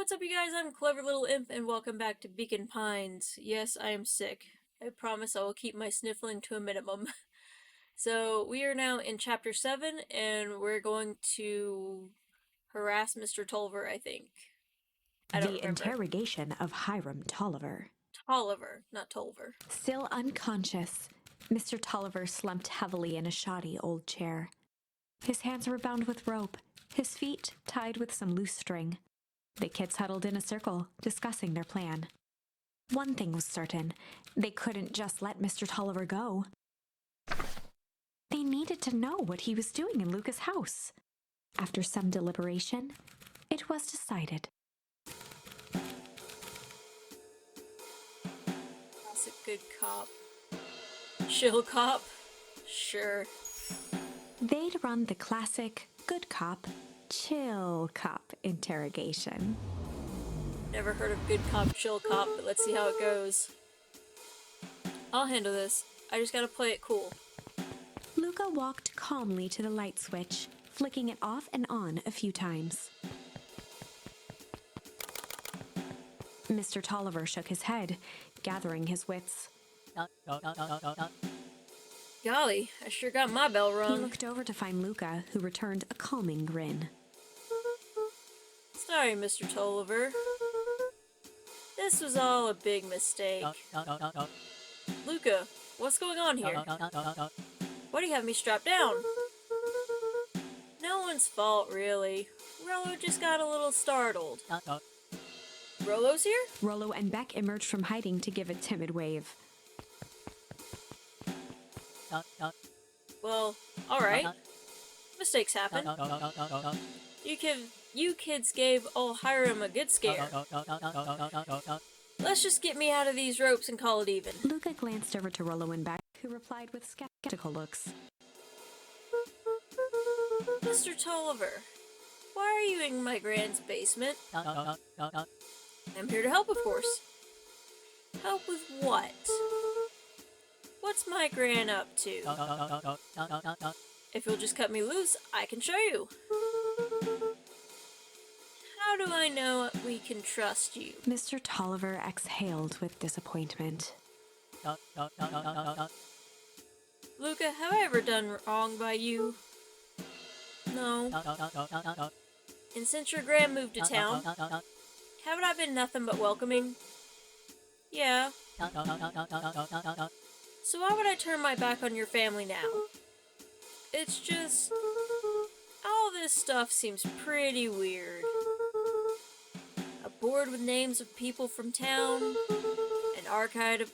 What's up, you guys? I'm Clever Little Imp, and welcome back to Beacon Pines. Yes, I am sick. I promise I will keep my sniffling to a minimum. So, we are now in Chapter 7, and we're going to harass Mr. Tolliver, I think. I don't The remember. interrogation of Hiram Tolliver. Tolliver, not Tolliver. Still unconscious, Mr. Tolliver slumped heavily in a shoddy old chair. His hands were bound with rope, his feet tied with some loose string. The kids huddled in a circle, discussing their plan. One thing was certain, they couldn't just let Mr. Tolliver go. They needed to know what he was doing in Luca's house. After some deliberation, it was decided. That's a good cop. Chill cop? Sure. They'd run the classic good cop, chill cop interrogation. Never heard of good cop, chill cop, but let's see how it goes. I'll handle this. I just gotta play it cool. Luca walked calmly to the light switch, flicking it off and on a few times. Mr. Tolliver shook his head, gathering his wits. Golly, I sure got my bell He rung. looked over to find Luca, who returned a calming grin. Sorry, Mr. Tolliver. This was all a big mistake. Luca, what's going on here? Why do you have me strapped down? No one's fault, really. Rolo just got a little startled. Rolo's here? Rolo and Beck emerged from hiding to give a timid wave. Well, alright. Mistakes happen. You kids gave old Hiram a good scare. Let's just get me out of these ropes and call it even. Luca glanced over to Rolo and Beck, who replied with skeptical looks. Mr. Tolliver, why are you in my Gran's basement? I'm here to help, of course. Help with what? What's my Gran up to? If you'll just cut me loose, I can show you. How do I know we can trust you? Mr. Tolliver exhaled with disappointment. Luca, have I ever done wrong by you? No. And since your Gran moved to town, haven't I been nothing but welcoming? Yeah. So why would I turn my back on your family now? It's just... all this stuff seems pretty weird. A board with names of people from town, an archive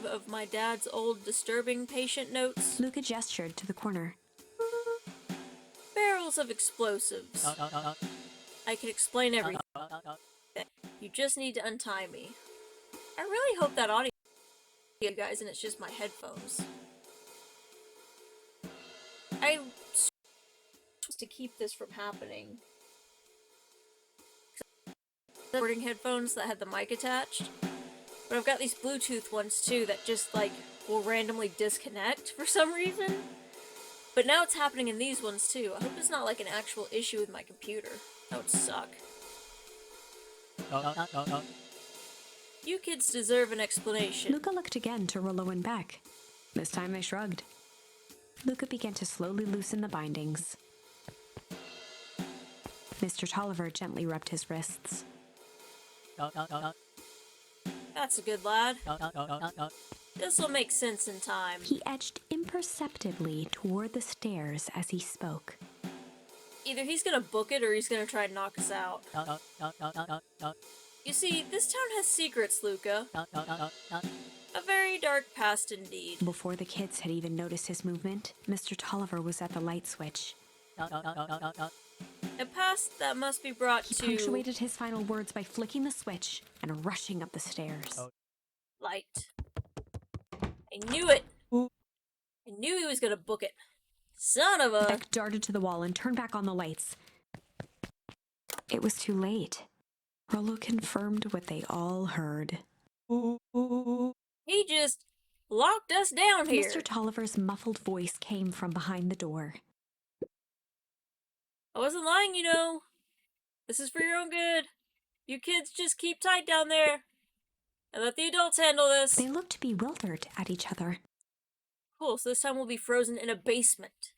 of my dad's old disturbing patient notes, Luca gestured to the corner. barrels of explosives. I can explain everything. You just need to untie me. I really hope that audio you guys and it's just my headphones. I to keep this from happening. Recording headphones that had the mic attached. But I've got these Bluetooth ones too that just like will randomly disconnect for some reason. But now it's happening in these ones too. I hope it's not like an actual issue with my computer. That would suck. You kids deserve an explanation. Luca looked again to Rolo and Beck. This time they shrugged. Luca began to slowly loosen the bindings. Mr. Tolliver gently rubbed his wrists. That's a good lad. This'll make sense in time. He edged imperceptibly toward the stairs as he spoke. Either he's gonna book it or he's gonna try to knock us out. You see, this town has secrets, Luca. A very dark past indeed. Before the kids had even noticed his movement, Mr. Tolliver was at the light switch. A past that must be brought He to... punctuated his final words by flicking the switch and rushing up the stairs. light. I knew it! I knew he was gonna book it. Son of a... Beck darted to the wall and turned back on the lights. It was too late. Rolo confirmed what they all heard. He just locked us down here. Mr. Tolliver's muffled voice came from behind the door. I wasn't lying, you know. This is for your own good. You kids just keep tight down there. And let the adults handle this. They looked bewildered at each other. Cool, so this time we'll be frozen in a basement.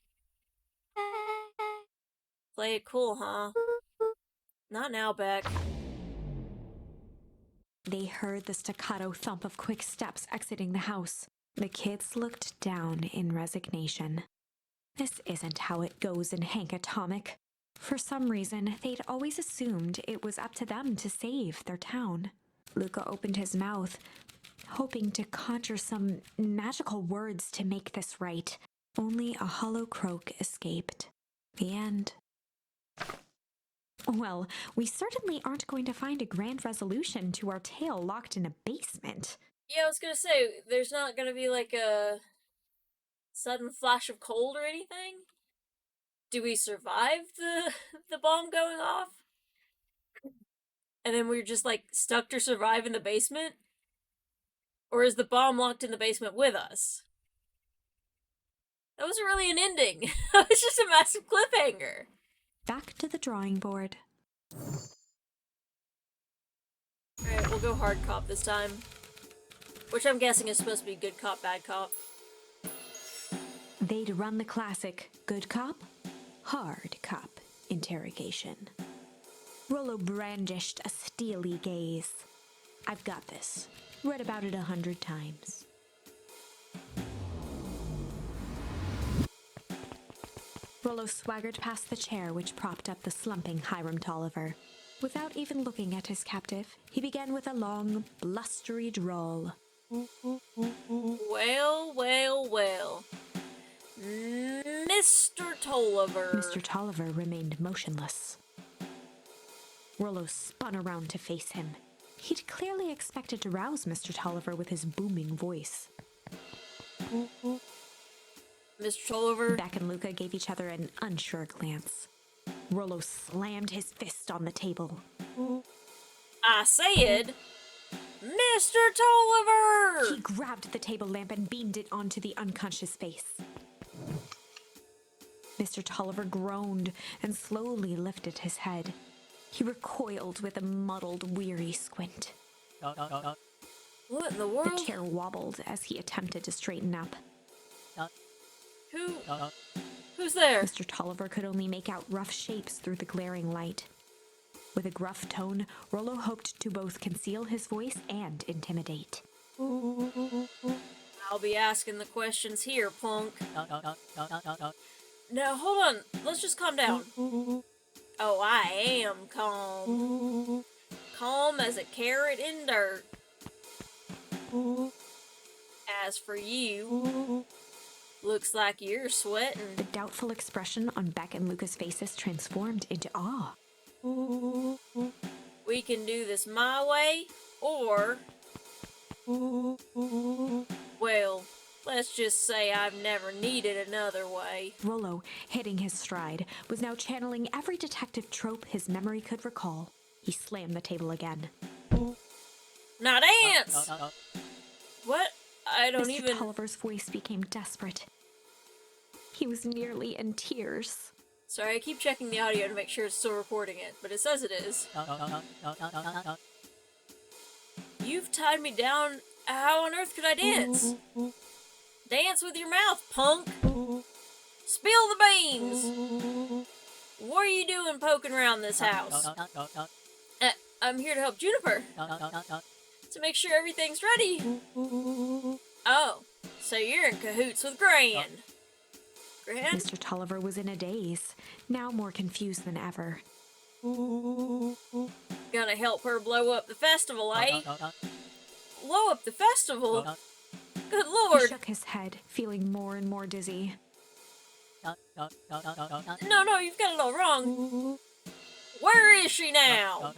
Play it cool, huh? Not now, Beck. They heard the staccato thump of quick steps exiting the house. The kids looked down in resignation. This isn't how it goes in Hank Atomic. For some reason, they'd always assumed it was up to them to save their town. Luca opened his mouth, hoping to conjure some magical words to make this right. Only a hollow croak escaped. The end. Well, we certainly aren't going to find a grand resolution to our tale locked in a basement. Yeah, I was gonna say, there's not gonna be like a sudden flash of cold or anything? Do we survive the bomb going off? And then we're just like stuck to survive in the basement? Or is the bomb locked in the basement with us? That wasn't really an ending. It was just a massive cliffhanger. Back to the drawing board. Alright, we'll go hard cop this time. Which I'm guessing is supposed to be good cop, bad cop. They'd run the classic good cop, hard cop interrogation. Rolo brandished a steely gaze. I've got this. Read about it 100 times. Rolo swaggered past the chair which propped up the slumping Hiram Tolliver. Without even looking at his captive, he began with a long, blustery drawl. Well, well, well. Mr. Tolliver. Mr. Tolliver remained motionless. Rolo spun around to face him. He'd clearly expected to rouse Mr. Tolliver with his booming voice. Mr. Tolliver. Beck and Luca gave each other an unsure glance. Rolo slammed his fist on the table. I said, Mr. Tolliver! He grabbed the table lamp and beamed it onto the unconscious face. Mr. Tolliver groaned and slowly lifted his head. He recoiled with a muddled, weary squint. What in the world? The chair wobbled as he attempted to straighten up. Who's there? Mr. Tolliver could only make out rough shapes through the glaring light. With a gruff tone, Rolo hoped to both conceal his voice and intimidate. I'll be asking the questions here, punk. Now, hold on. Let's just calm down. Oh, I am calm. Calm as a carrot in dirt. As for you, looks like you're sweating. The doubtful expression on Beck and Luca's faces transformed into awe. We can do this my way, or... well, let's just say I've never needed another way. Rolo, hitting his stride, was now channeling every detective trope his memory could recall. He slammed the table again. Now dance! What? I don't Mr. even... Tolliver's voice became desperate. He was nearly in tears. Sorry, I keep checking the audio to make sure it's still recording it, but it says it is. You've tied me down. How on earth could I dance? Dance with your mouth, punk! Spill the beans! What are you doing poking around this house? I'm here to help Juniper. To make sure everything's ready. Oh, so you're in cahoots with Gran. Gran? Mr. Tolliver was in a daze, now more confused than ever. Gonna help her blow up the festival, eh? Blow up the festival? Good He lord! shook his head, feeling more and more dizzy. No, you've got it all wrong. Where is she now?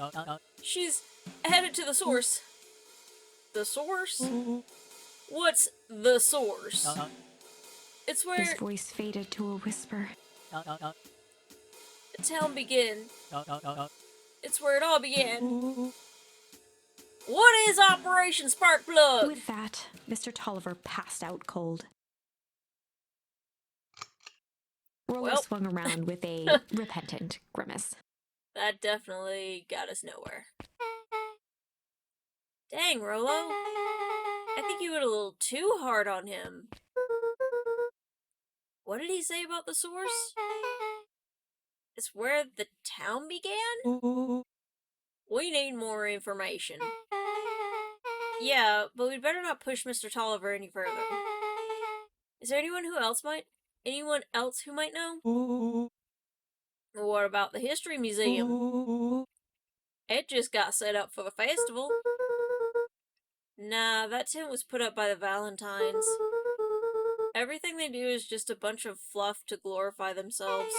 She's headed to the source. The source? What's the source? It's where His voice faded to a whisper. the town began. It's where it all began. What is Operation Sparkplug? With that, Mr. Tolliver passed out cold. Rolo Well. swung around with a repentant grimace. That definitely got us nowhere. Dang, Rolo. I think you went a little too hard on him. What did he say about the source? It's where the town began? We need more information. Yeah, but we'd better not push Mr. Tolliver any further. Is there anyone else who might know? What about the History Museum? It just got set up for the festival. Nah, that tent was put up by the Valentines. Everything they do is just a bunch of fluff to glorify themselves.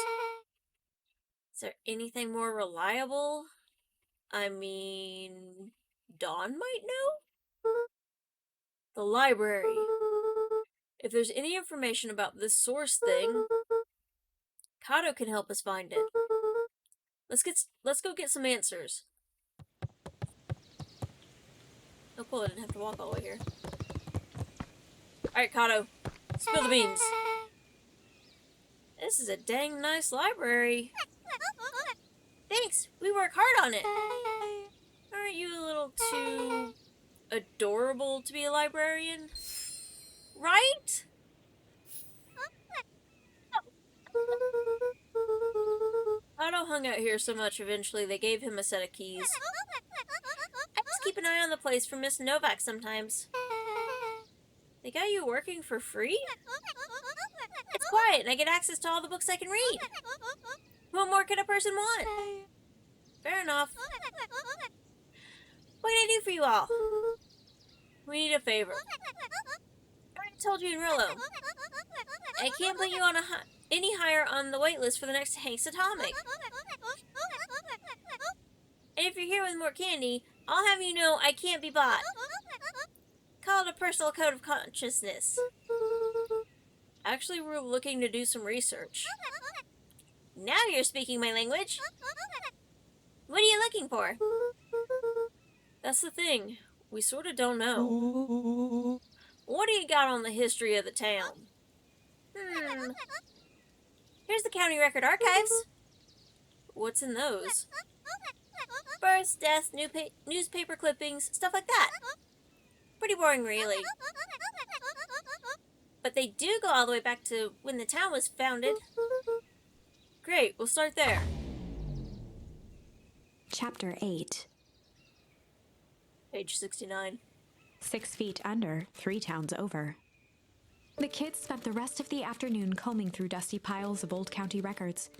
Is there anything more reliable? I mean, Dawn might know? The library. If there's any information about this source thing, Kato can help us find it. Let's go get some answers. Oh cool, I didn't have to walk all the way here. Alright, Kato. Spill the beans. This is a dang nice library. Thanks, we work hard on it. Aren't you a little too adorable to be a librarian? Right? Otto hung out here so much eventually they gave him a set of keys. I just keep an eye on the place for Miss Novak sometimes. They got you working for free? It's quiet and I get access to all the books I can read. What more could a person want? Fair enough. What can I do for you all? We need a favor. I already told you in Rolo. I can't put you on any higher on the wait list for the next Hank's Atomic. And if you're here with more candy, I'll have you know I can't be bought. Call it a personal code of consciousness. Actually, we're looking to do some research. Now you're speaking my language. What are you looking for? That's the thing. We sort of don't know. What do you got on the history of the town? Here's the county record archives. What's in those? Births, deaths, newspaper clippings, stuff like that. Pretty boring, really. But they do go all the way back to when the town was founded. Great, we'll start there. Chapter 8. Page 69. 6 feet under, 3 towns over. The kids spent the rest of the afternoon combing through dusty piles of old county records,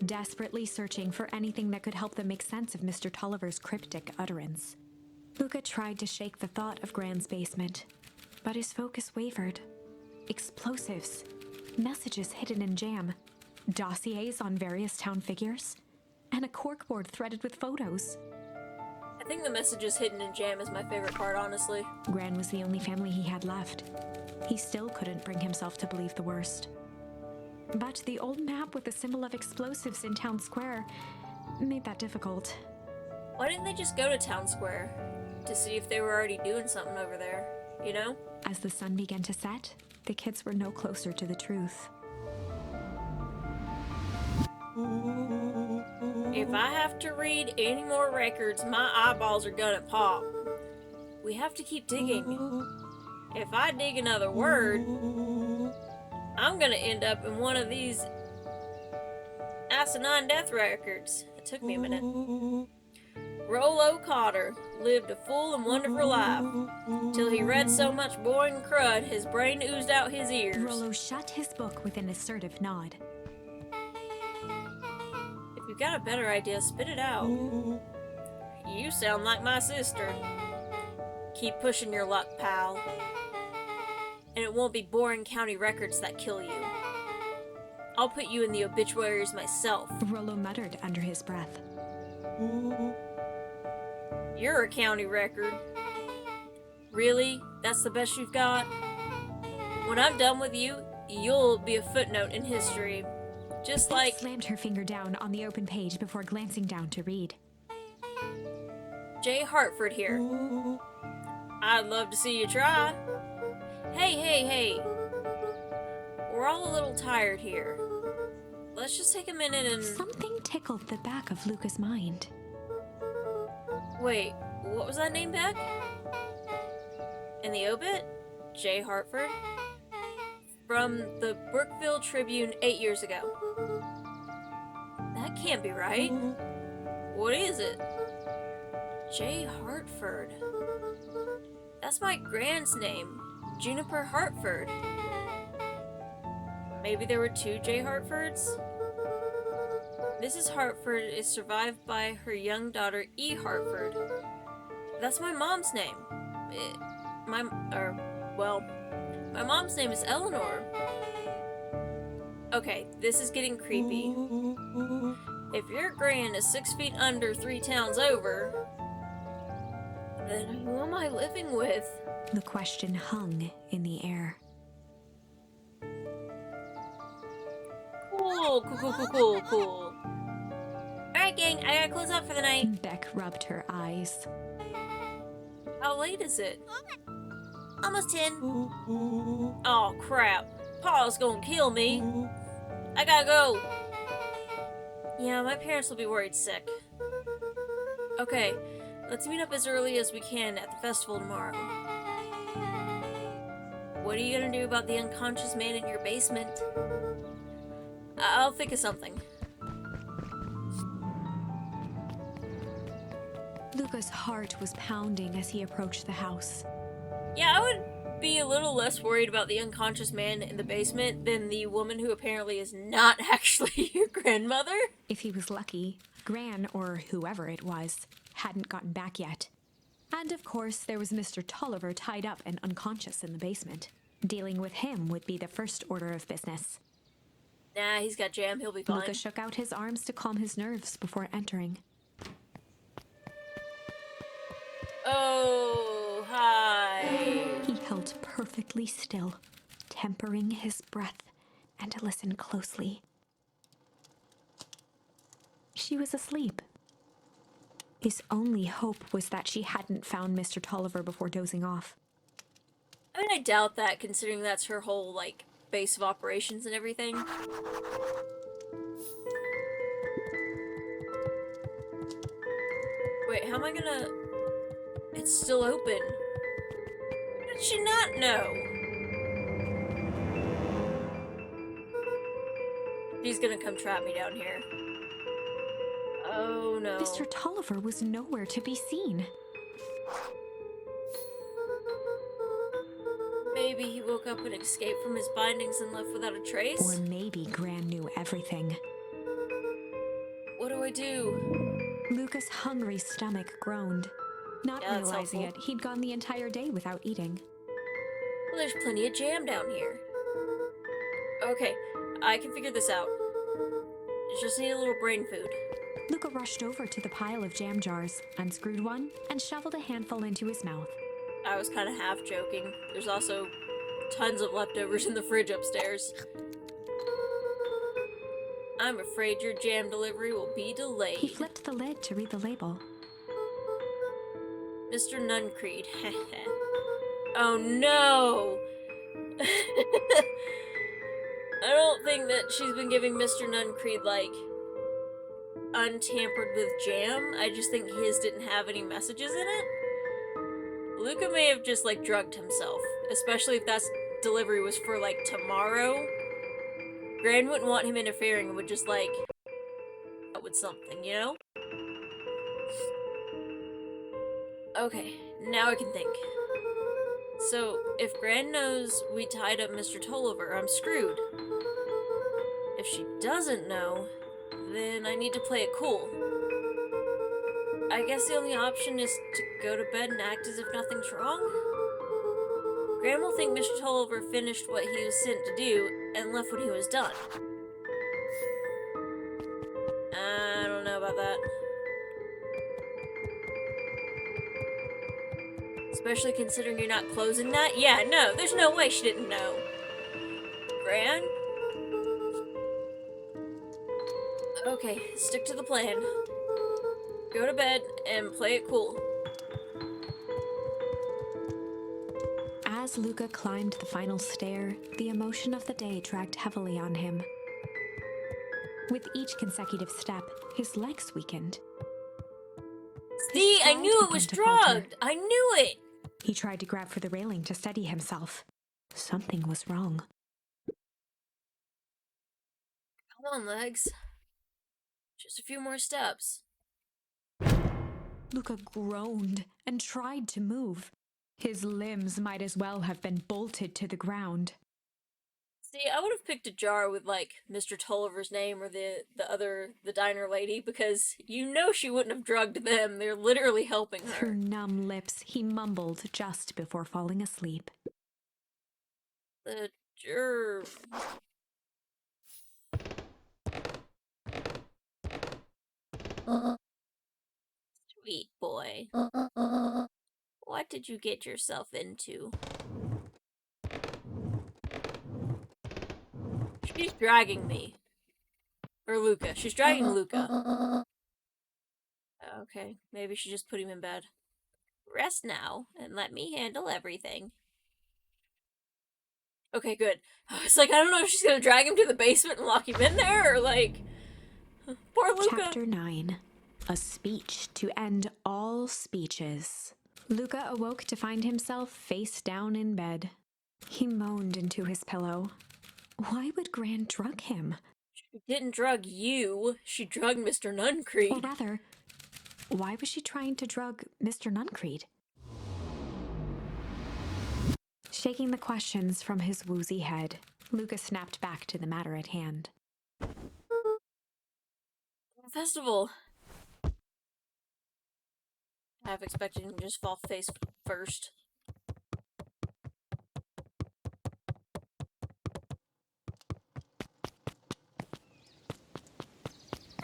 desperately searching for anything that could help them make sense of Mr. Tolliver's cryptic utterance. Luca tried to shake the thought of Gran's basement, but his focus wavered. Explosives, messages hidden in jam, dossiers on various town figures, and a corkboard threaded with photos. I think the messages hidden in jam is my favorite part, honestly. Gran was the only family he had left. He still couldn't bring himself to believe the worst. But the old map with the symbol of explosives in town square made that difficult. Why didn't they just go to town square? To see if they were already doing something over there, you know? As the sun began to set, the kids were no closer to the truth. If I have to read any more records, my eyeballs are gonna pop. We have to keep digging. If I dig another word, I'm gonna end up in one of these asinine death records. It took me a minute. Rolo Cotter lived a full and wonderful life, till he read so much boring crud his brain oozed out his ears. Rolo shut his book with an assertive nod. If you've got a better idea, spit it out. You sound like my sister. Keep pushing your luck, pal. And it won't be boring county records that kill you. I'll put you in the obituaries myself. Rolo muttered under his breath. You're a county record. Really? That's the best you've got? When I'm done with you, you'll be a footnote in history. Just like... She slammed her finger down on the open page before glancing down to read. J. Hartford here. I'd love to see you try. Hey. We're all a little tired here. let's just take a minute and... Something tickled the back of Luca's mind. Wait, what was that name back? In the obit? J. Hartford? From the Brookville Tribune 8 years ago. That can't be right. What is it? J. Hartford. That's my Gran's name. Juniper Hartford. Maybe there were 2 J. Hartfords? Mrs. Hartford is survived by her young daughter E. Hartford. That's my mom's name. My mom's name is Eleanor. Okay, this is getting creepy. If your Gran is 6 feet under 3 towns over, then who am I living with? The question hung in the air. Cool. Alright, gang, I gotta close up for the night. Beck rubbed her eyes. How late is it? Almost 10. Oh, crap. Pa's gonna kill me. I gotta go. Yeah, my parents will be worried sick. Okay, let's meet up as early as we can at the festival tomorrow. What are you gonna do about the unconscious man in your basement? I'll think of something. Luca's heart was pounding as he approached the house. Yeah, I would be a little less worried about the unconscious man in the basement than the woman who apparently is not actually your grandmother. If he was lucky, Gran, or whoever it was, hadn't gotten back yet. And of course, there was Mr. Tolliver tied up and unconscious in the basement. Dealing with him would be the first order of business. Nah, he's got jam, he'll be fine. Luca shook out his arms to calm his nerves before entering. Oh, hi. He held perfectly still, tempering his breath, and listened closely. She was asleep. His only hope was that she hadn't found Mr. Tolliver before dozing off. I mean, I doubt that, considering that's her whole, like, base of operations and everything. Wait, how am I gonna... It's still open. How did she not know? She's gonna come trap me down here. Oh no. Mr. Tolliver was nowhere to be seen. Maybe he woke up and escaped from his bindings and left without a trace? Or maybe Gran knew everything. What do I do? Luca's hungry stomach groaned. Not Yeah, that's realizing helpful. it, he'd gone the entire day without eating. Well, there's plenty of jam down here. Okay, I can figure this out. Just need a little brain food. Luca rushed over to the pile of jam jars, unscrewed one, and shoveled a handful into his mouth. I was kind of half joking. There's also tons of leftovers in the fridge upstairs. I'm afraid your jam delivery will be He delayed. flipped the lid to read the label. Mr. Nuncreed. Oh no! I don't think that she's been giving Mr. Nuncreed, like, untampered with jam. I just think his didn't have any messages in it. Luca may have just, like, drugged himself. Especially if that delivery was for, like, tomorrow. Gran wouldn't want him interfering and would just, like, with something, you know? Okay, now I can think. So, if Gran knows we tied up Mr. Tolliver, I'm screwed. If she doesn't know, then I need to play it cool. I guess the only option is to go to bed and act as if nothing's wrong? Gran will think Mr. Tolliver finished what he was sent to do and left when he was done. I don't know about that. Especially considering you're not closing that? Yeah, no, there's no way she didn't know. Gran? Okay, stick to the plan. Go to bed and play it cool. As Luca climbed the final stair, the emotion of the day dragged heavily on him. With each consecutive step, his legs weakened. See, I stride knew it was began to falter. drugged! I knew it! He tried to grab for the railing to steady himself. Something was wrong. Come on, legs. Just a few more steps. Luca groaned and tried to move. His limbs might as well have been bolted to the ground. See, I would have picked a jar with, like, Mr. Tulliver's name or the diner lady, because you know she wouldn't have drugged them. They're literally helping her. Through numb lips, he mumbled just before falling asleep. The germ. Sweet boy. What did you get yourself into? She's dragging me. Or Luca. She's dragging Luca. Okay, maybe she just put him in bed. Rest now, and let me handle everything. Okay, good. It's like, I don't know if she's gonna drag him to the basement and lock him in there, or like... Poor Luca. Chapter 9. A speech to end all speeches. Luca awoke to find himself face down in bed. He moaned into his pillow. Why would Gran drug him? She didn't drug you. She drugged Mr. Nuncreed. Or rather, why was she trying to drug Mr. Nuncreed? Shaking the questions from his woozy head, Luca snapped back to the matter at hand. Festival. Half expecting him to just fall face first.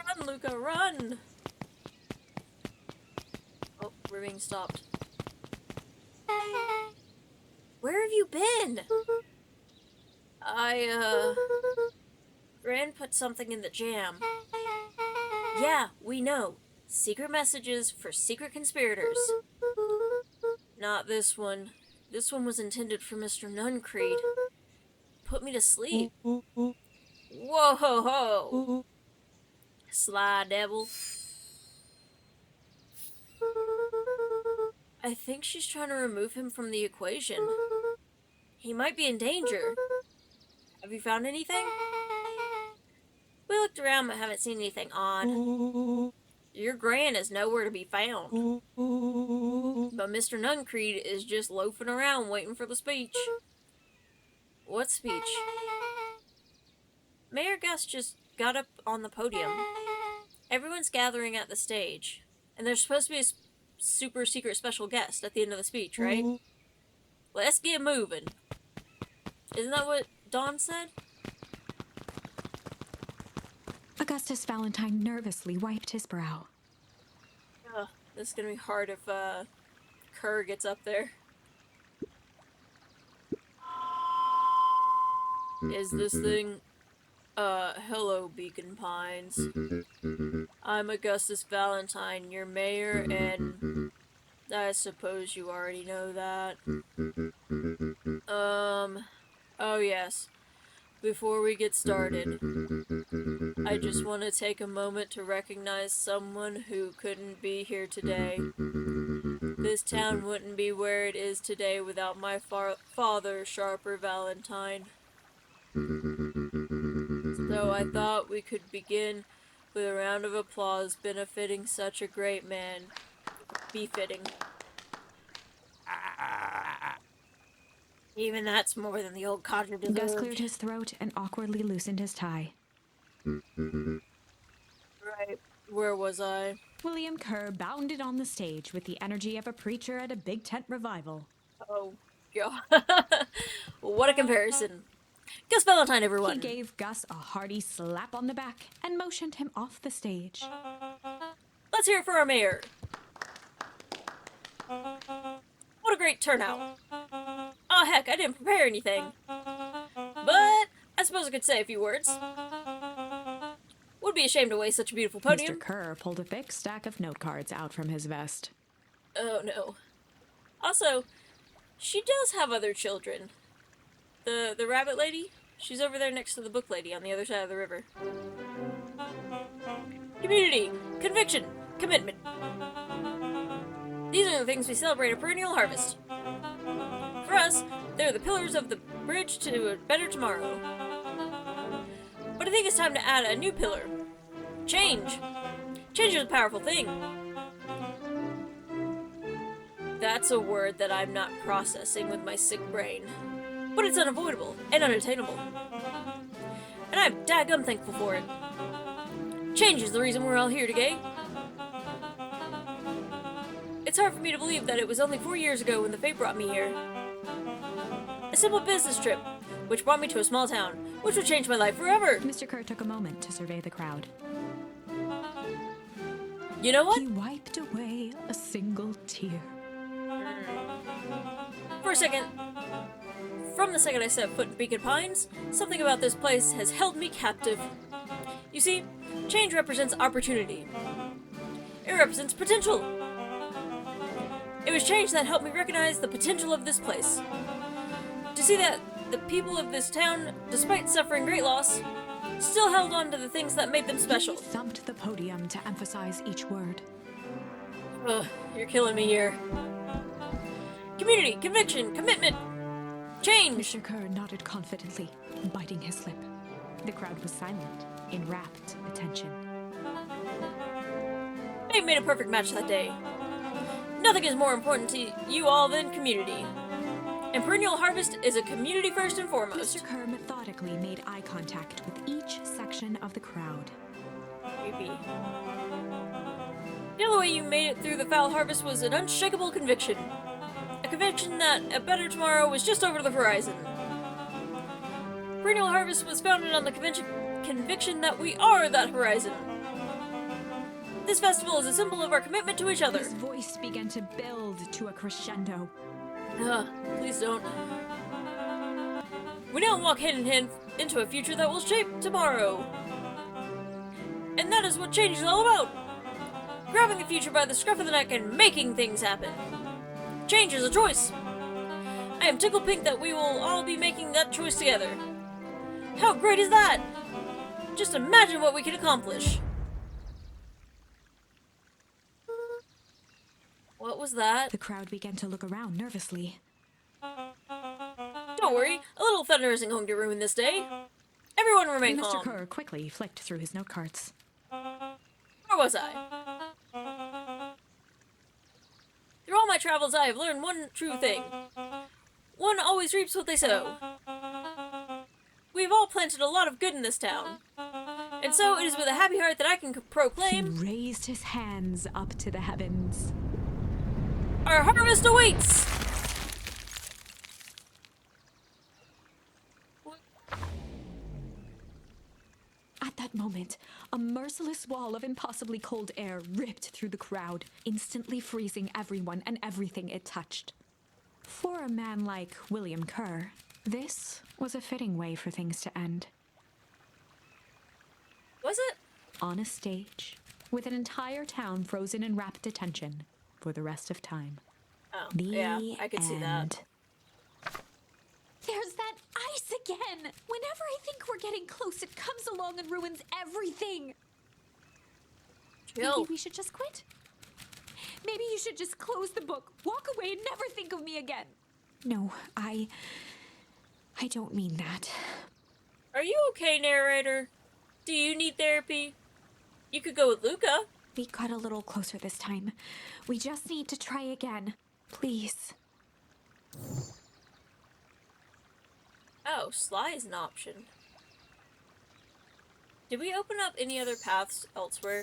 Run, Luca, run! Oh, we're being stopped. Where have you been? Gran put something in the jam. Yeah, we know. Secret messages for secret conspirators. Not this one. This one was intended for Mr. Nuncreed. Put me to sleep. Whoa ho ho! Sly devil. I think she's trying to remove him from the equation. He might be in danger. Have you found anything? We looked around but haven't seen anything odd. Your Gran is nowhere to be found. But Mr. Nuncreed is just loafing around waiting for the speech. What speech? Mayor Gus just got up on the podium. Everyone's gathering at the stage. And there's supposed to be a super secret special guest at the end of the speech, right? Let's get moving. Isn't that what Dawn said? Augustus Valentine nervously wiped his brow. Ugh, this is gonna be hard if, Kerr gets up there. Is this thing... hello, Beacon Pines. I'm Augustus Valentine, your mayor, and... I suppose you already know that. Oh yes. Before we get started, I just want to take a moment to recognize someone who couldn't be here today. This town wouldn't be where it is today without my father, Sharper Valentine. So I thought we could begin with a round of applause benefiting such a great man. Befitting. Even that's more than the old codger deserved. Gus cleared his throat and awkwardly loosened his tie. Right. Where was I? William Kerr bounded on the stage with the energy of a preacher at a big tent revival. Oh, God. What a comparison. Gus Valentine, everyone. He gave Gus a hearty slap on the back and motioned him off the stage. Let's hear it for our mayor. What a great turnout. Oh, heck, I didn't prepare anything. But I suppose I could say a few words. Would be ashamed to waste such a beautiful podium. Mr. Kerr pulled a thick stack of note cards out from his vest. Oh, no. Also, she does have other children. The rabbit lady? She's over there next to the book lady on the other side of the river. community, conviction, commitment. These are the things we celebrate a perennial harvest. For us, they're the pillars of the bridge to a better tomorrow. But I think it's time to add a new pillar. Change. Change is a powerful thing. That's a word that I'm not processing with my sick brain. But it's unavoidable and unattainable. And I'm daggum thankful for it. Change is the reason we're all here today. It's hard for me to believe that it was only 4 years ago when the fate brought me here. A simple business trip, which brought me to a small town, which would change my life forever. Mr. Kerr took a moment to survey the crowd. You know what? He wiped away a single tear. For a second, from the second I set foot in Beacon Pines, something about this place has held me captive. You see, change represents opportunity. It represents potential. It was change that helped me recognize the potential of this place. To see that the people of this town, despite suffering great loss, still held on to the things that made them special. He thumped the podium to emphasize each word. Ugh, you're killing me here. Community, conviction, commitment, change. Mr. Kerr nodded confidently, biting his lip. The crowd was silent, in rapt attention. They made a perfect match that day. Nothing is more important to you all than community. And perennial harvest is a community first and foremost. Mr. Kerr methodically made eye contact with each section of the crowd. Creepy. The only way you made it through the foul harvest was an unshakable conviction. A conviction that a better tomorrow was just over the horizon. Perennial harvest was founded on the conviction that we are that horizon. This festival is a symbol of our commitment to each other. His voice began to build to a crescendo. Please don't. We now walk hand in hand into a future that will shape tomorrow. And that is what change is all about. Grabbing the future by the scruff of the neck and making things happen. Change is a choice. I am tickled pink that we will all be making that choice together. How great is that? Just imagine what we can accomplish. What was that? The crowd began to look around nervously. Don't worry, a little thunder isn't going to ruin this day. Everyone remain Mr. calm. Kerr quickly flicked through his note cards. Where was I? Through all my travels, I have learned one true thing. One always reaps what they sow. We've all planted a lot of good in this town. And so it is with a happy heart that I can He proclaim, raised his hands up to the heavens. our harvest awaits! At that moment, a merciless wall of impossibly cold air ripped through the crowd, instantly freezing everyone and everything it touched. For a man like William Kerr, this was a fitting way for things to end. Was it? On a stage, with an entire town frozen in rapt attention for the rest of time. Oh, The yeah, I could see that. end. There's that ice again! Whenever I think we're getting close, it comes along and ruins everything! Chill. Maybe we should just quit? Maybe you should just close the book, walk away, and never think of me again. No, I don't mean that. Are you okay, narrator? Do you need therapy? You could go with Luca. We got a little closer this time. We just need to try again. Please. Oh, Sly is an option. Did we open up any other paths elsewhere?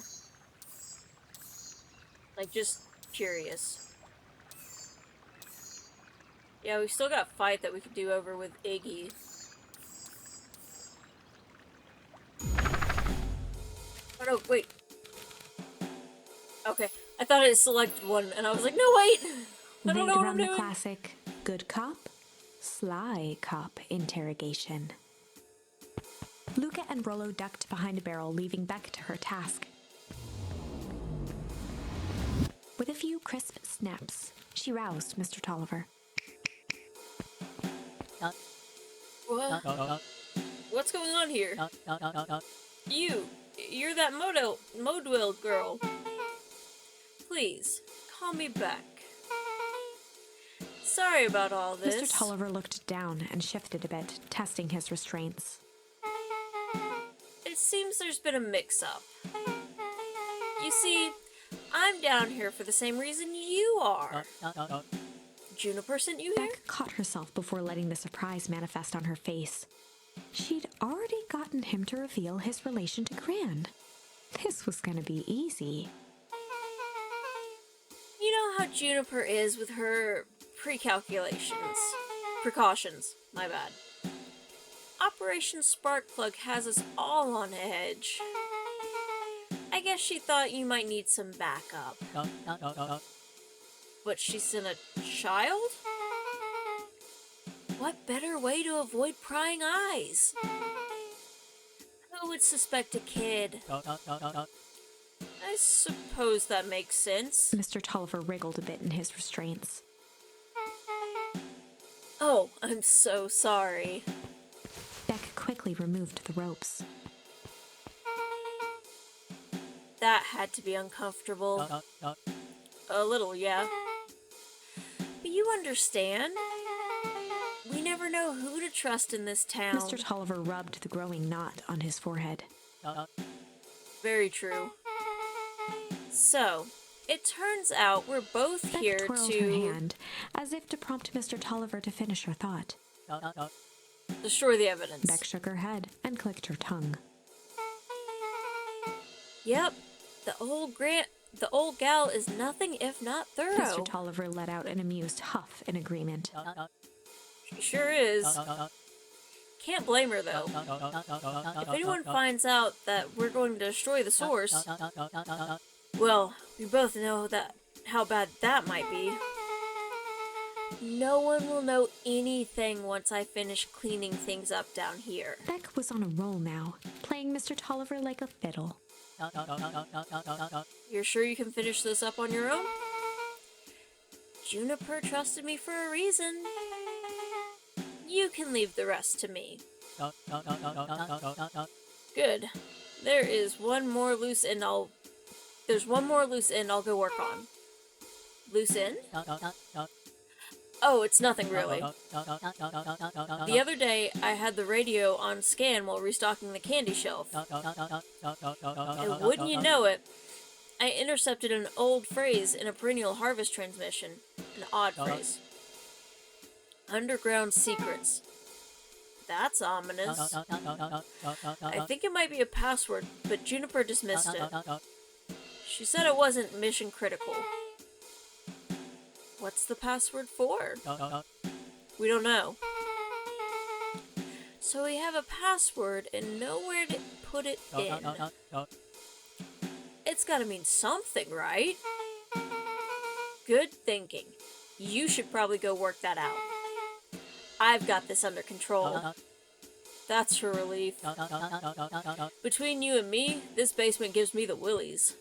Like, just curious. Yeah, we still got Fight that we could do over with Iggy. Oh no, wait. Okay, I thought I selected one, and I was like, no, wait! I don't know what I'm the doing. classic good cop, sly cop interrogation. Luca and Rolo ducked behind a barrel, leaving Beck to her task. With a few crisp snaps, she roused Mr. Tolliver. What? What's going on here? You, you're that Modwell girl. Please, call me back. Sorry about all this. Mr. Tolliver looked down and shifted a bit, testing his restraints. It seems there's been a mix-up. You see, I'm down here for the same reason you are. Juniper sent you here? Beck caught herself before letting the surprise manifest on her face. She'd already gotten him to reveal his relation to Gran. This was going to be easy. You know how Juniper is with her precautions, my bad. Operation Sparkplug has us all on edge. I guess she thought you might need some backup. But she sent a child? What better way to avoid prying eyes? Who would suspect a kid? I suppose that makes sense. Mr. Tolliver wriggled a bit in his restraints. Oh, I'm so sorry. Beck quickly removed the ropes. That had to be uncomfortable. A little, yeah. But you understand? We never know who to trust in this town. Mr. Tolliver rubbed the growing knot on his forehead. Very true. So, it turns out we're both Beck here twirled to... her hand, as if to prompt Mr. Tolliver to finish her thought. destroy the evidence. Beck shook her head and clicked her tongue. Yep, the old gal is nothing if not thorough. Mr. Tolliver let out an amused huff in agreement. She sure is. Can't blame her, though. If anyone finds out that we're going to destroy the source, well, we both know how bad that might be. No one will know anything once I finish cleaning things up down here. Beck was on a roll now, playing Mr. Tolliver like a fiddle. You're sure you can finish this up on your own? Juniper trusted me for a reason. You can leave the rest to me. Good. There's one more loose end I'll go work on. Loose end? Oh, it's nothing really. The other day, I had the radio on scan while restocking the candy shelf. And wouldn't you know it, I intercepted an old phrase in a perennial harvest transmission. An odd phrase. Underground secrets. That's ominous. I think it might be a password, but Juniper dismissed it. She said it wasn't mission critical. What's the password for? We don't know. So we have a password and nowhere to put it in. It's gotta mean something, right? Good thinking. You should probably go work that out. I've got this under control. That's a relief. Between you and me, this basement gives me the willies.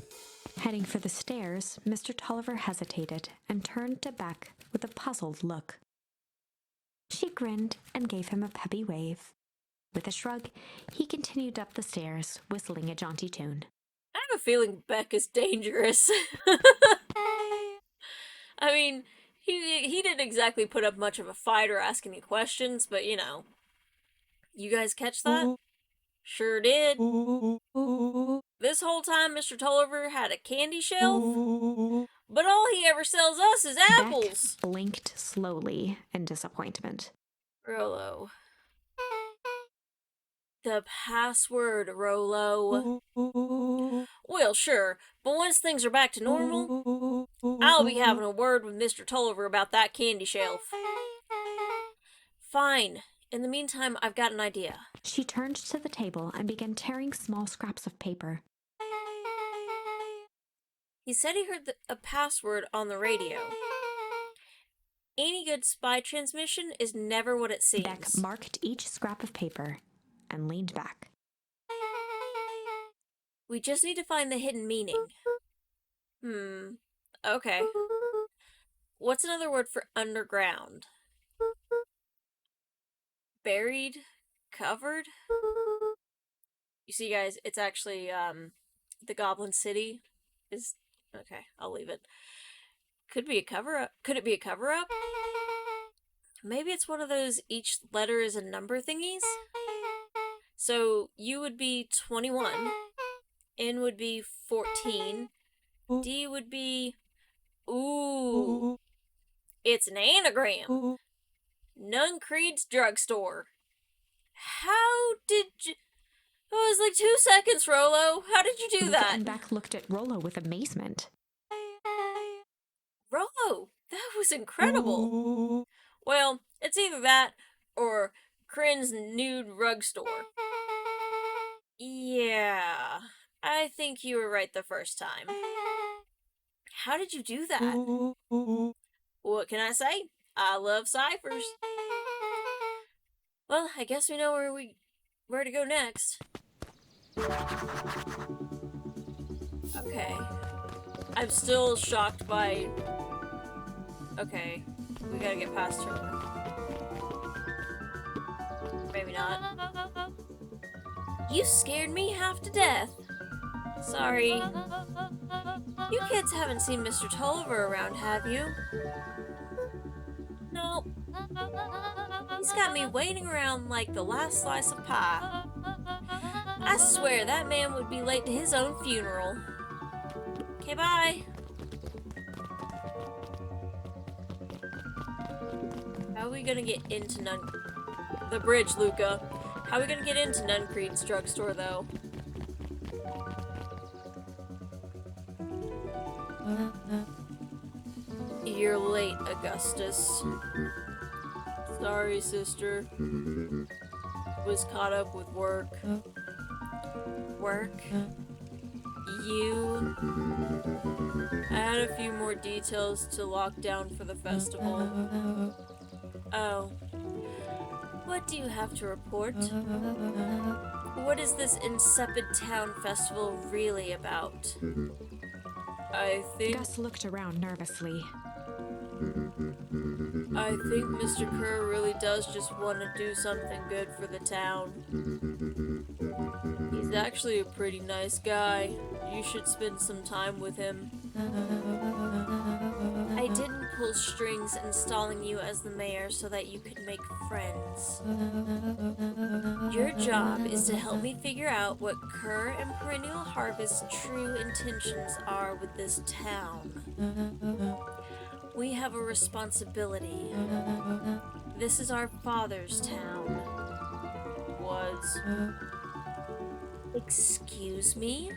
Heading for the stairs, Mr. Tolliver hesitated and turned to Beck with a puzzled look. She grinned and gave him a peppy wave. With a shrug, he continued up the stairs, whistling a jaunty tune. I have a feeling Beck is dangerous. I mean, he didn't exactly put up much of a fight or ask any questions, but you know. You guys catch that? Sure did. This whole time Mr. Tolliver had a candy shelf, but all he ever sells us is apples. Beck blinked slowly in disappointment. Rolo. The password, Rolo. Well, sure, but once things are back to normal, I'll be having a word with Mr. Tolliver about that candy shelf. Fine. In the meantime, I've got an idea. She turned to the table and began tearing small scraps of paper. He said he heard a password on the radio. Any good spy transmission is never what it seems. Beck marked each scrap of paper and leaned back. We just need to find the hidden meaning. Okay. What's another word for underground? Buried? Covered? You see, guys, it's actually, the Goblin City is... Okay, I'll leave it. Could be a cover-up. Could it be a cover-up? Maybe it's one of those each letter is a number thingies? So, U would be 21, N would be 14, D would be... Ooh, it's an anagram. Nun Creed's drugstore. How did you... It was like 2 seconds, Rolo. How did you do Luca that? and Beck looked at Rolo with amazement. Rolo, that was incredible. Well, it's either that or Crin's nude rug store. Yeah, I think you were right the first time. How did you do that? What can I say? I love ciphers. Well, I guess we know where to go next. Okay. I'm still shocked by... Okay. We gotta get past her. Maybe not. You scared me half to death. Sorry. You kids haven't seen Mr. Tolliver around, have you? Nope. He's got me waiting around like the last slice of pie. I swear that man would be late to his own funeral. Okay, bye. How are we gonna get into the bridge, Luca? How are we gonna get into Nun Creed's drugstore, though? You're late, Augustus. Sorry, sister. Was caught up with work. Work? You... I had a few more details to lock down for the festival. Oh. What do you have to report? What is this insipid town festival really about? I think... Gus looked around nervously. I think Mr. Kerr really does just want to do something good for the town. He's actually a pretty nice guy. You should spend some time with him. I didn't pull strings installing you as the mayor so that you could make friends. Your job is to help me figure out what Kerr and Perennial Harvest's true intentions are with this town. We have a responsibility. This is our father's town. Was. Excuse me?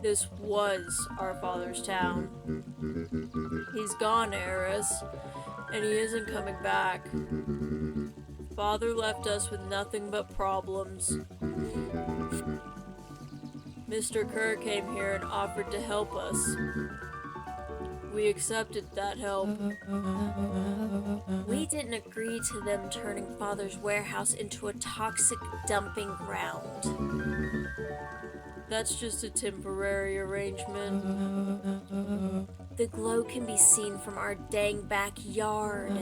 This was our father's town. He's gone, Eris, and he isn't coming back. Father left us with nothing but problems. Mr. Kerr came here and offered to help us. We accepted that help. We didn't agree to them turning Father's warehouse into a toxic dumping ground. That's just a temporary arrangement. The glow can be seen from our dang backyard.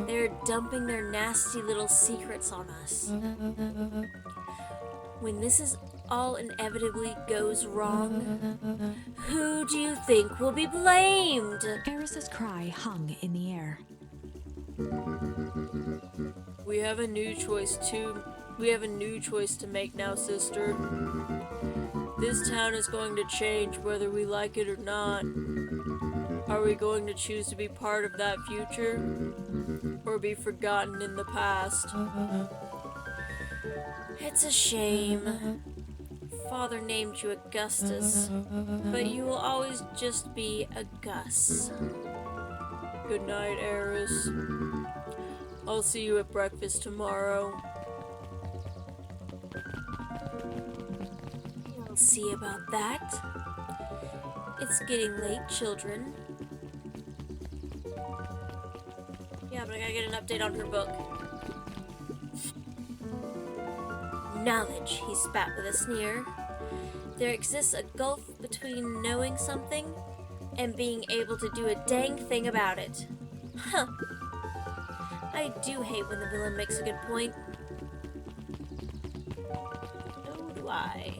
They're dumping their nasty little secrets on us. When this is all inevitably goes wrong, who do you think will be blamed? Eris's cry hung in the air. We have a new choice to make now, sister. This town is going to change whether we like it or not. Are we going to choose to be part of that future or be forgotten in the past? It's a shame. Father named you Augustus, but you will always just be a Gus. Good night, Eris. I'll see you at breakfast tomorrow. We'll see about that. It's getting late, children. Yeah, but I gotta get an update on her book. Knowledge, he spat with a sneer. There exists a gulf between knowing something and being able to do a dang thing about it. Huh. I do hate when the villain makes a good point. lie.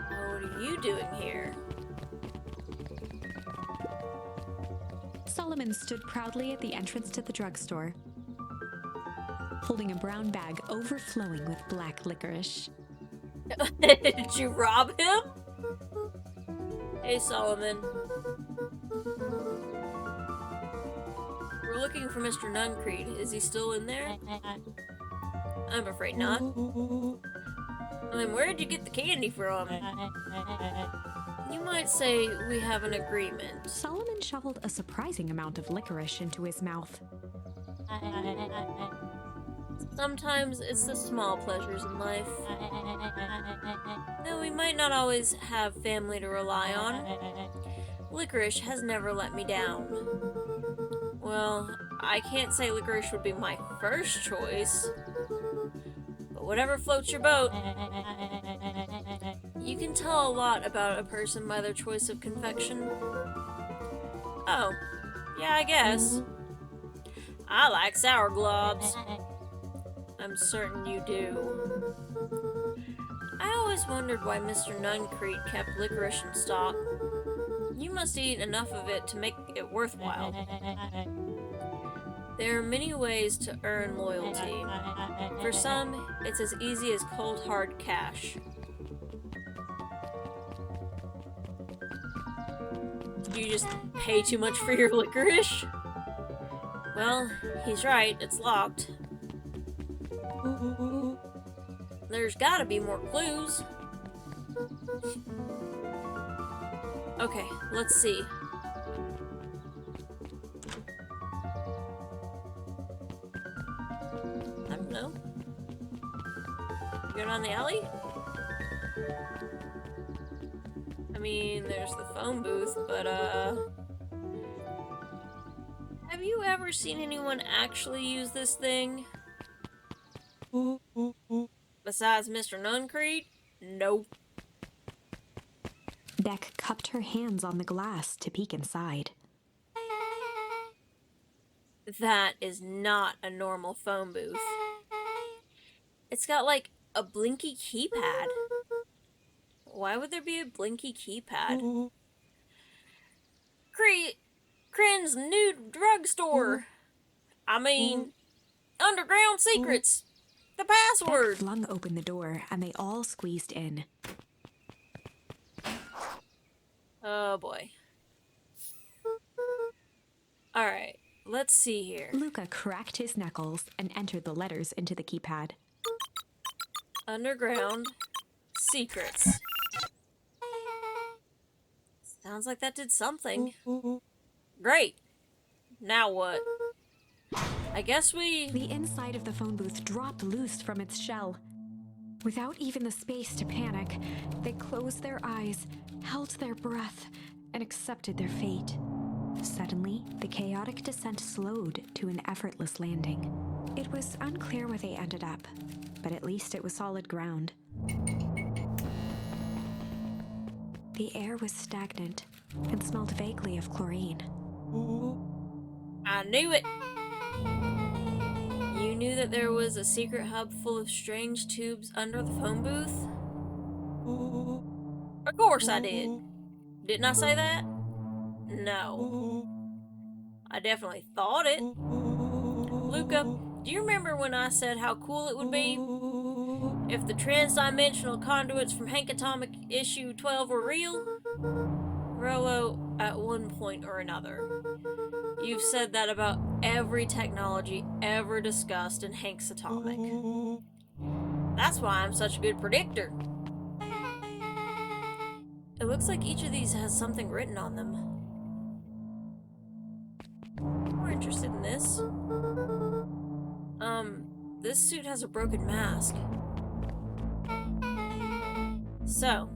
What are you doing here? Solomon stood proudly at the entrance to the drugstore, holding a brown bag overflowing with black licorice. Did you rob him? Hey, Solomon. We're looking for Mr. Nuncreed. Is he still in there? I'm afraid not. Where did you get the candy from? You might say we have an agreement. Solomon shoveled a surprising amount of licorice into his mouth. Sometimes it's the small pleasures in life. Though we might not always have family to rely on, licorice has never let me down. Well, I can't say licorice would be my first choice, but whatever floats your boat. You can tell a lot about a person by their choice of confection. Oh, yeah, I guess. I like sour globs. I'm certain you do. I always wondered why Mr. Nuncreed kept licorice in stock. You must eat enough of it to make it worthwhile. There are many ways to earn loyalty. For some, it's as easy as cold hard cash. You just pay too much for your licorice? Well, he's right, it's locked. There's gotta be more clues. Okay, let's see. I don't know. Go down the alley? I mean, there's the phone booth, but, have you ever seen anyone actually use this thing? Besides Mr. Nuncreed? Nope. Beck cupped her hands on the glass to peek inside. That is not a normal phone booth. It's got, like, a blinky keypad. Why would there be a blinky keypad? Crin's new drugstore! I mean, underground secrets! The Beck password! flung open the door, and they all squeezed in. Oh boy. Alright, let's see here. Luca cracked his knuckles and entered the letters into the keypad. Underground secrets. Sounds like that did something. Great. Now what? I guess we... The inside of the phone booth dropped loose from its shell. Without even the space to panic, they closed their eyes, held their breath, and accepted their fate. Suddenly, the chaotic descent slowed to an effortless landing. It was unclear where they ended up, but at least it was solid ground. The air was stagnant and smelled vaguely of chlorine. I knew it! You knew that there was a secret hub full of strange tubes under the phone booth? Of course I did. Didn't I say that? No. I definitely thought it. Luca, do you remember when I said how cool it would be if the transdimensional conduits from Hank Atomic issue 12 were real? Rolo, at one point or another. You've said that about every technology ever discussed in Hank's Atomic. That's why I'm such a good predictor. It looks like each of these has something written on them. We're interested in this. This suit has a broken mask. So,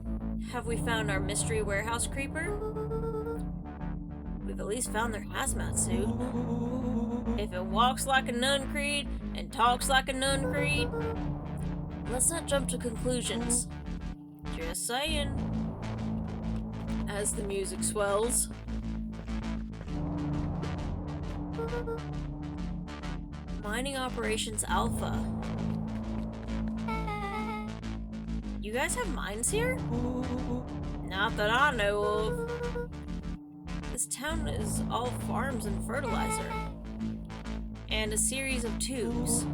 have we found our mystery warehouse creeper? We've at least found their hazmat suit. If it walks like a Nuncreed and talks like a Nuncreed, let's not jump to conclusions. Just saying. As the music swells. Mining Operations Alpha. You guys have mines here? Not that I know of. This town is all farms and fertilizer. And a series of tubes.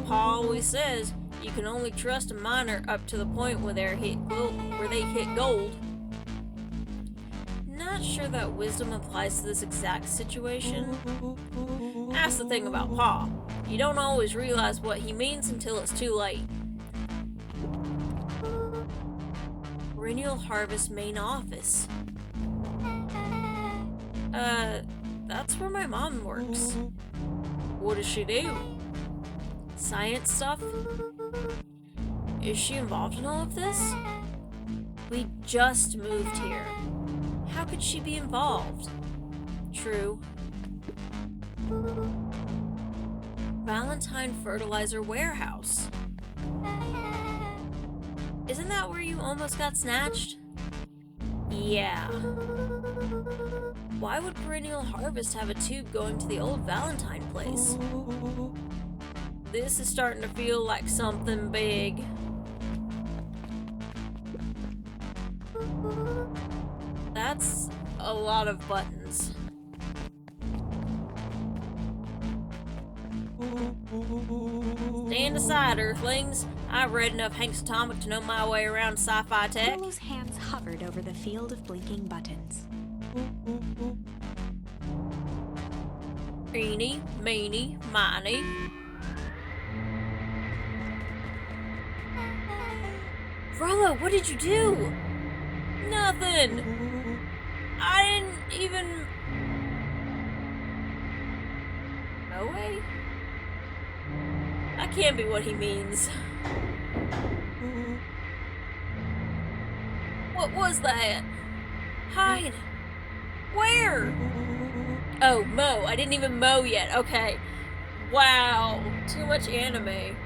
Pa always says you can only trust a miner up to the point where they hit gold. Not sure that wisdom applies to this exact situation. That's the thing about Pa. You don't always realize what he means until it's too late. Perennial Harvest main office. That's where my mom works. What does she do? Science stuff? Is she involved in all of this? We just moved here. How could she be involved? True. Valentine Fertilizer Warehouse. Isn't that where you almost got snatched? Yeah. Why would Perennial Harvest have a tube going to the old Valentine place? This is starting to feel like something big. That's a lot of buttons. Stand aside, Earthlings. I've read enough Hank's Atomic to know my way around sci-fi tech. Rolo's hands hovered over the field of blinking buttons. Eeny, meeny, miny. Rolo, what did you do? Nothing. I didn't even... No way? That can't be what he means. What was that? Hide. Where? Oh, mow. I didn't even mow yet. Okay. Wow. Too much anime.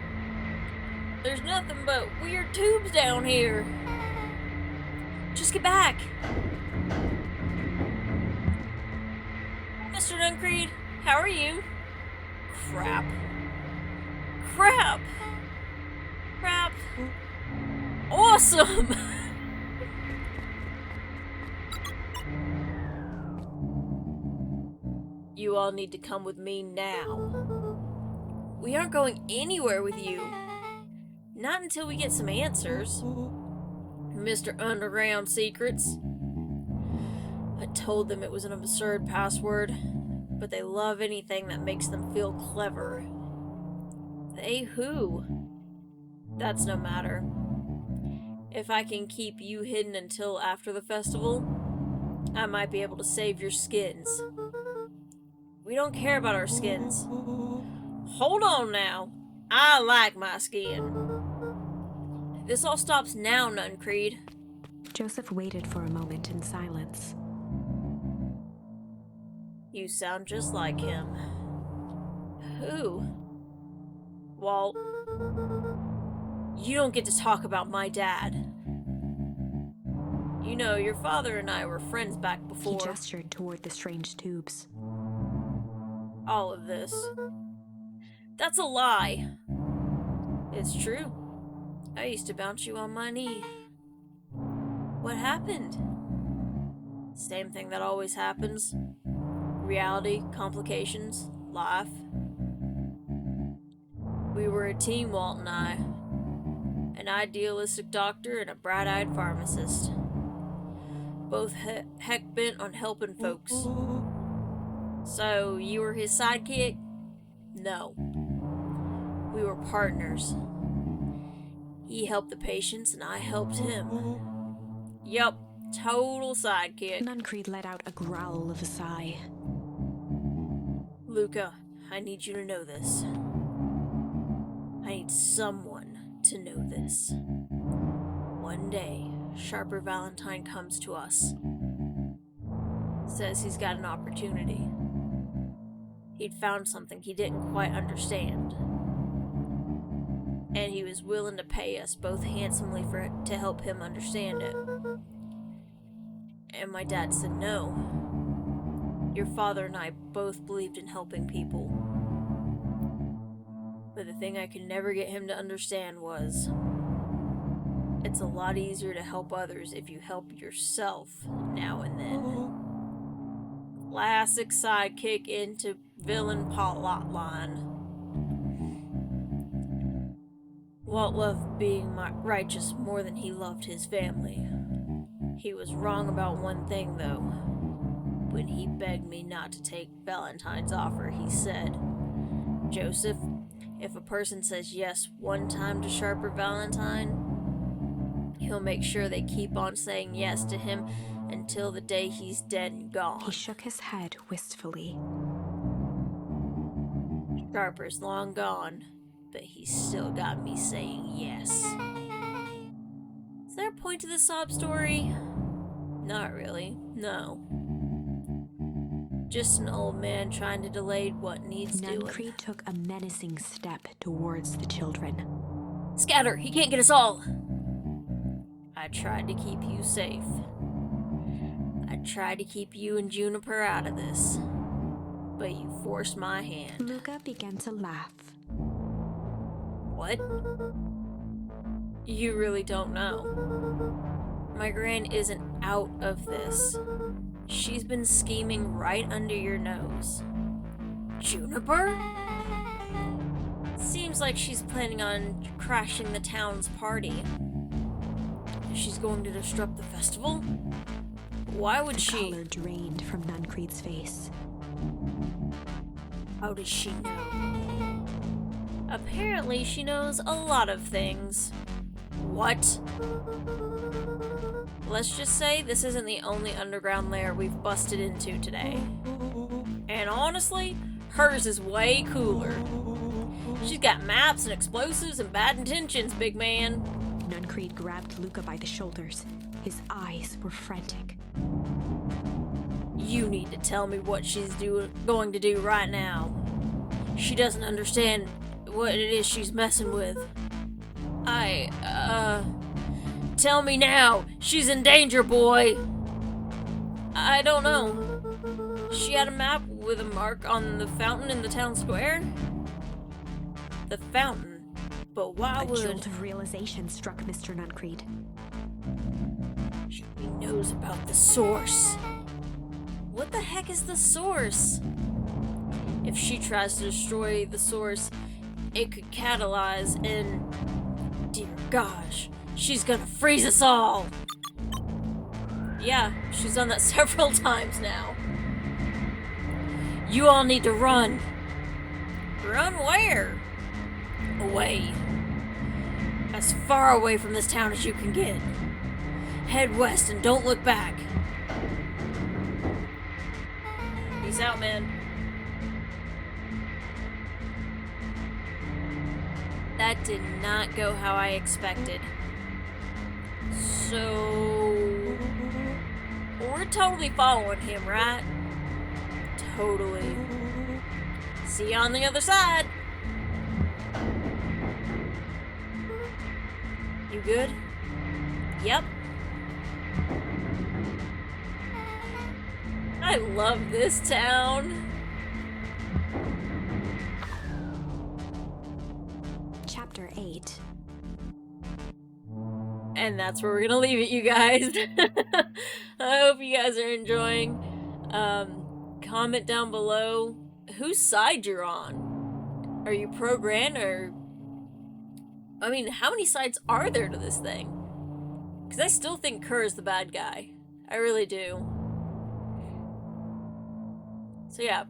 There's nothing but weird tubes down here. Just get back. Mr. Duncreed, how are you? Crap. Crap. Crap. Awesome! You all need to come with me now. We aren't going anywhere with you. Not until we get some answers. Mr. Underground Secrets. I told them it was an absurd password, but they love anything that makes them feel clever. They who? That's no matter. If I can keep you hidden until after the festival, I might be able to save your skins. We don't care about our skins. Hold on now. I like my skin. This all stops now, Nuncreed. Joseph waited for a moment in silence. You sound just like him. Who? Walt. You don't get to talk about my dad. You know, your father and I were friends back before. He gestured toward the strange tubes. All of this. That's a lie. It's true. I used to bounce you on my knee. What happened? Same thing that always happens. Reality, complications, life. We were a team, Walt and I. An idealistic doctor and a bright-eyed pharmacist. Both heck bent on helping folks. So, you were his sidekick? No. We were partners. He helped the patients and I helped him. Yup, total sidekick. Nuncreed let out a growl of a sigh. Luca, I need you to know this. I need someone to know this. One day, Sharper Valentine comes to us. Says he's got an opportunity. He'd found something he didn't quite understand. And he was willing to pay us both handsomely to help him understand it. And my dad said no. Your father and I both believed in helping people. But the thing I could never get him to understand was, it's a lot easier to help others if you help yourself now and then. Classic sidekick into villain plot line. Walt loved being righteous more than he loved his family. He was wrong about one thing, though. When he begged me not to take Valentine's offer, he said, "Joseph, if a person says yes one time to Sharper Valentine, he'll make sure they keep on saying yes to him until the day he's dead and gone." He shook his head wistfully. Sharper's long gone, but he's still got me saying yes. Is there a point to this sob story? Not really, no. Just an old man trying to delay what needs doing. Nuncreed took a menacing step towards the children. "Scatter, he can't get us all!" "I tried to keep you safe. I tried to keep you and Juniper out of this, but you forced my hand." Luca began to laugh. "What? You really don't know. My Gran isn't out of this. She's been scheming right under your nose." "Juniper?" "Seems like she's planning on crashing the town's party. She's going to disrupt the festival? Why would she?" Color drained from Nuncreed's face. "How does she know?" "Apparently she knows a lot of things." "What?" "Let's just say this isn't the only underground lair we've busted into today. And honestly, hers is way cooler. She's got maps and explosives and bad intentions, big man." Nuncreed grabbed Luca by the shoulders. His eyes were frantic. "You need to tell me what she's going to do right now. She doesn't understand what it is she's messing with. Tell me now. She's in danger, boy." "I don't know. She had a map with a mark on the fountain in the town square." "The fountain? But why would..." A jolt of realization struck Mr. Nuncreed. "She knows about the source." "What the heck is the source?" "If she tries to destroy the source, it could catalyze and... dear gosh, she's gonna freeze us all." "Yeah, she's done that several times now." "You all need to run." "Run where?" "Away. As far away from this town as you can get. Head west and don't look back." "Peace out, man." That did not go how I expected. So... we're totally following him, right? Totally. See you on the other side. You good? Yep. I love this town. Chapter 8. And that's where we're gonna leave it, you guys. I hope you guys are enjoying. Comment down below whose side you're on. Are you pro Gran or... I mean, how many sides are there to this thing? Because I still think Kerr is the bad guy. I really do. So yeah,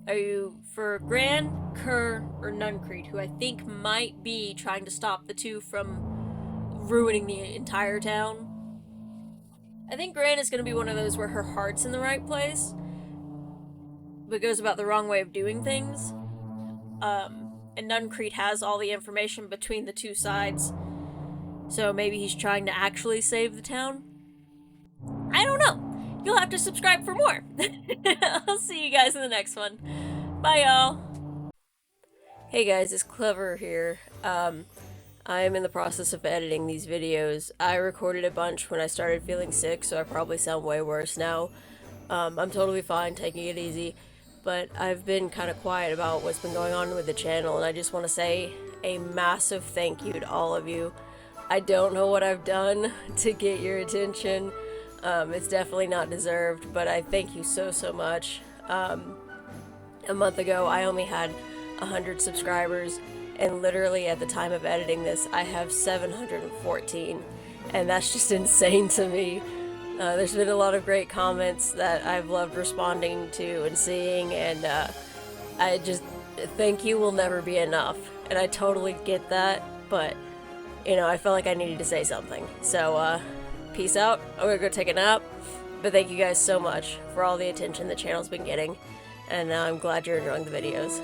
are you for Gran, Kerr, or Nuncreed, who I think might be trying to stop the two from ruining the entire town? I think Gran is going to be one of those where her heart's in the right place, but goes about the wrong way of doing things. And Nuncreed has all the information between the two sides, so maybe he's trying to actually save the town? I don't know. You'll have to subscribe for more. I'll see you guys in the next one. Bye, y'all. Hey guys, it's Clever here. I am in the process of editing these videos. I recorded a bunch when I started feeling sick, so I probably sound way worse now. I'm totally fine, taking it easy. but I've been kind of quiet about what's been going on with the channel, and I just want to say a massive thank you to all of you. I don't know what I've done to get your attention. It's definitely not deserved, but I thank you so much. A month ago, I only had 100 subscribers, and literally at the time of editing this, I have 714, and that's just insane to me. There's been a lot of great comments that I've loved responding to and seeing, and I just, thank you will never be enough, and I totally get that, but, you know, I felt like I needed to say something. So, peace out. I'm gonna go take a nap, but thank you guys so much for all the attention the channel's been getting, and I'm glad you're enjoying the videos.